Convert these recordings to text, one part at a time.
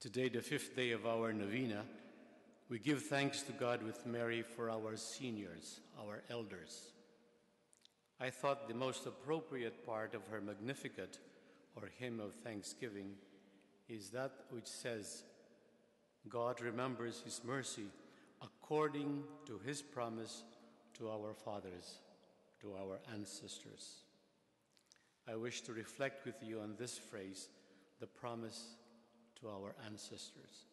Today, the fifth day of our Novena, we give thanks to God with Mary for our seniors, our elders. I thought the most appropriate part of her Magnificat, or hymn of thanksgiving, is that which says, God remembers his mercy according to his promise to our fathers, to our ancestors. I wish to reflect with you on this phrase, the promise to our ancestors.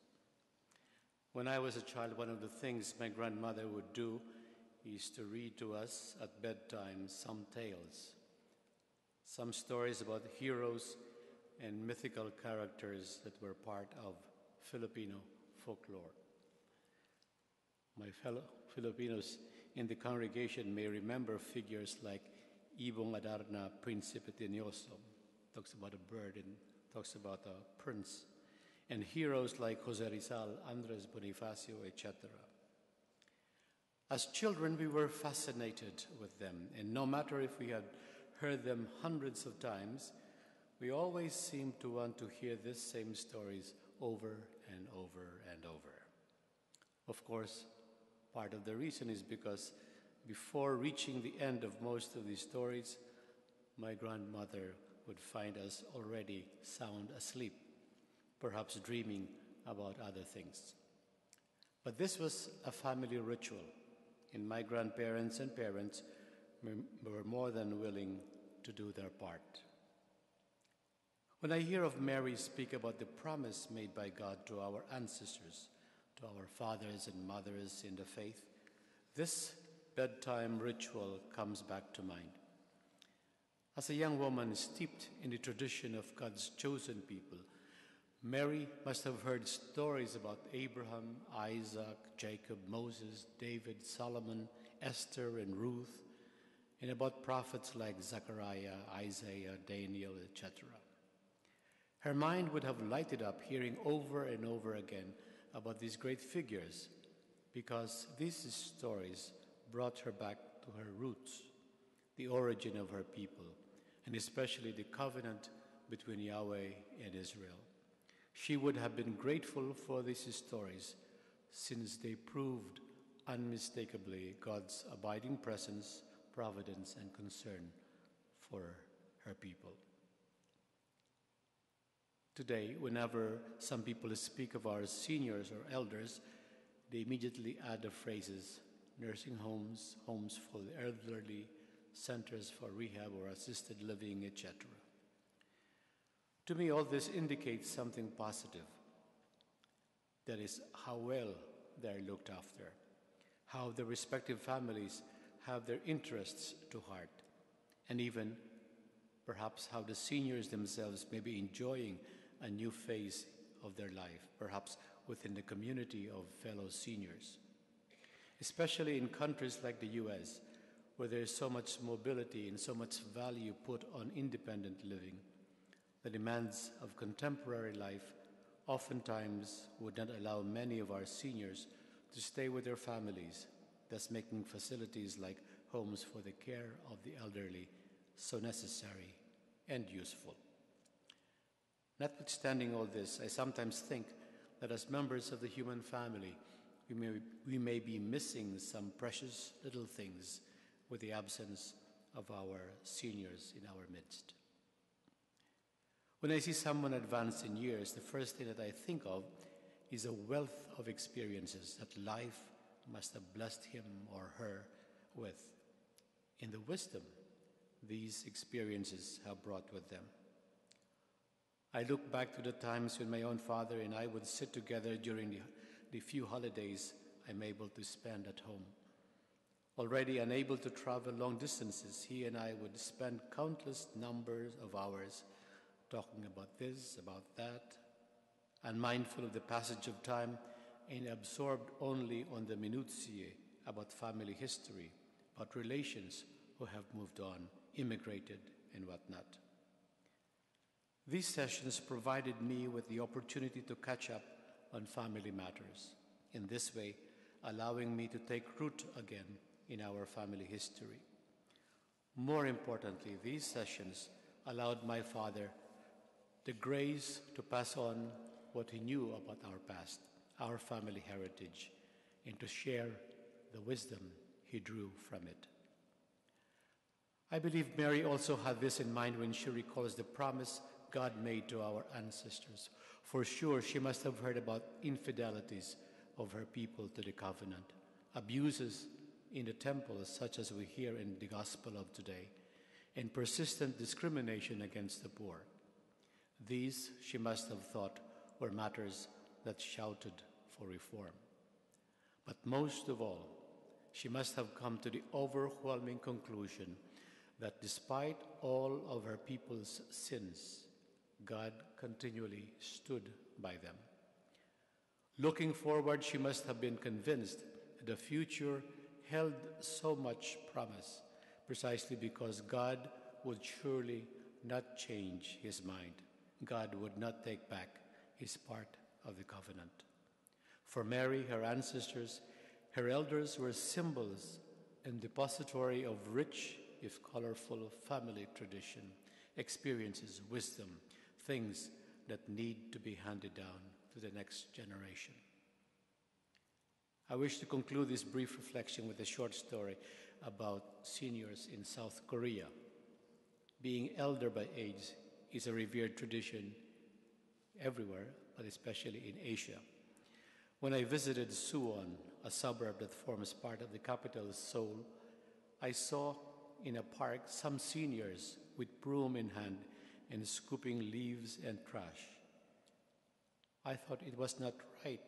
When I was a child, one of the things my grandmother would do is to read to us at bedtime some tales, some stories about heroes and mythical characters that were part of Filipino folklore. My fellow Filipinos in the congregation may remember figures like Ibong Adarna, Principe Tinioso, talks about a bird and talks about a prince, and heroes like Jose Rizal, Andres Bonifacio, etc. As children, we were fascinated with them, and no matter if we had heard them hundreds of times, we always seemed to want to hear these same stories over and over and over. Of course, part of the reason is because before reaching the end of most of these stories, my grandmother would find us already sound asleep, perhaps dreaming about other things. But this was a family ritual, and my grandparents and parents were more than willing to do their part. When I hear of Mary speak about the promise made by God to our ancestors, to our fathers and mothers in the faith, this bedtime ritual comes back to mind. As a young woman steeped in the tradition of God's chosen people, Mary must have heard stories about Abraham, Isaac, Jacob, Moses, David, Solomon, Esther, and Ruth, and about prophets like Zechariah, Isaiah, Daniel, etc. Her mind would have lighted up hearing over and over again about these great figures, because these stories brought her back to her roots, the origin of her people, and especially the covenant between Yahweh and Israel. She would have been grateful for these stories since they proved unmistakably God's abiding presence, providence, and concern for her people. Today, whenever some people speak of our seniors or elders, they immediately add the phrases nursing homes, homes for the elderly, centers for rehab or assisted living, etc. To me, all this indicates something positive. That is, how well they are looked after, how the respective families have their interests to heart, and even perhaps how the seniors themselves may be enjoying a new phase of their life, perhaps within the community of fellow seniors. Especially in countries like the US, where there is so much mobility and so much value put on independent living, the demands of contemporary life oftentimes would not allow many of our seniors to stay with their families, thus making facilities like homes for the care of the elderly so necessary and useful. Notwithstanding all this, I sometimes think that as members of the human family, we may be missing some precious little things with the absence of our seniors in our midst. When I see someone advanced in years, the first thing that I think of is a wealth of experiences that life must have blessed him or her with, in the wisdom these experiences have brought with them. I look back to the times when my own father and I would sit together during the few holidays I'm able to spend at home. Already unable to travel long distances, he and I would spend countless numbers of hours talking about this, about that, unmindful of the passage of time and absorbed only on the minutiae about family history, about relations who have moved on, immigrated, and whatnot. These sessions provided me with the opportunity to catch up on family matters, in this way allowing me to take root again in our family history. More importantly, these sessions allowed my father the grace to pass on what he knew about our past, our family heritage, and to share the wisdom he drew from it. I believe Mary also had this in mind when she recalls the promise God made to our ancestors. For sure, she must have heard about infidelities of her people to the covenant, abuses in the temple, such as we hear in the gospel of today, and persistent discrimination against the poor. These, she must have thought, were matters that shouted for reform. But most of all, she must have come to the overwhelming conclusion that despite all of her people's sins, God continually stood by them. Looking forward, she must have been convinced that the future held so much promise, precisely because God would surely not change his mind. God would not take back his part of the covenant. For Mary, her ancestors, her elders were symbols and depository of rich, if colorful, family tradition, experiences, wisdom, things that need to be handed down to the next generation. I wish to conclude this brief reflection with a short story about seniors in South Korea. Being elder by age is a revered tradition everywhere, but especially in Asia. When I visited Suwon, a suburb that forms part of the capital, Seoul, I saw in a park some seniors with broom in hand and scooping leaves and trash. I thought it was not right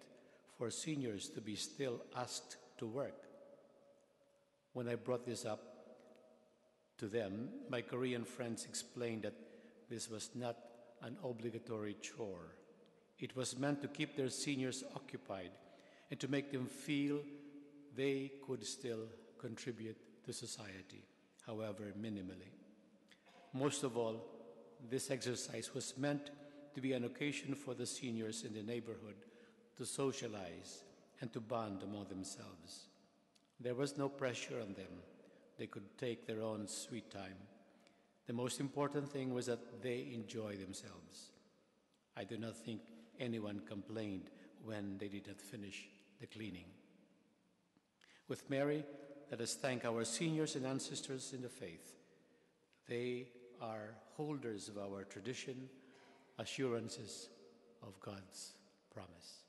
for seniors to be still asked to work. When I brought this up to them, my Korean friends explained that this was not an obligatory chore. It was meant to keep their seniors occupied and to make them feel they could still contribute to society, however minimally. Most of all, this exercise was meant to be an occasion for the seniors in the neighborhood to socialize and to bond among themselves. There was no pressure on them. They could take their own sweet time. The most important thing was that they enjoy themselves. I do not think anyone complained when they did not finish the cleaning. With Mary, let us thank our seniors and ancestors in the faith. They are holders of our tradition, assurances of God's promise.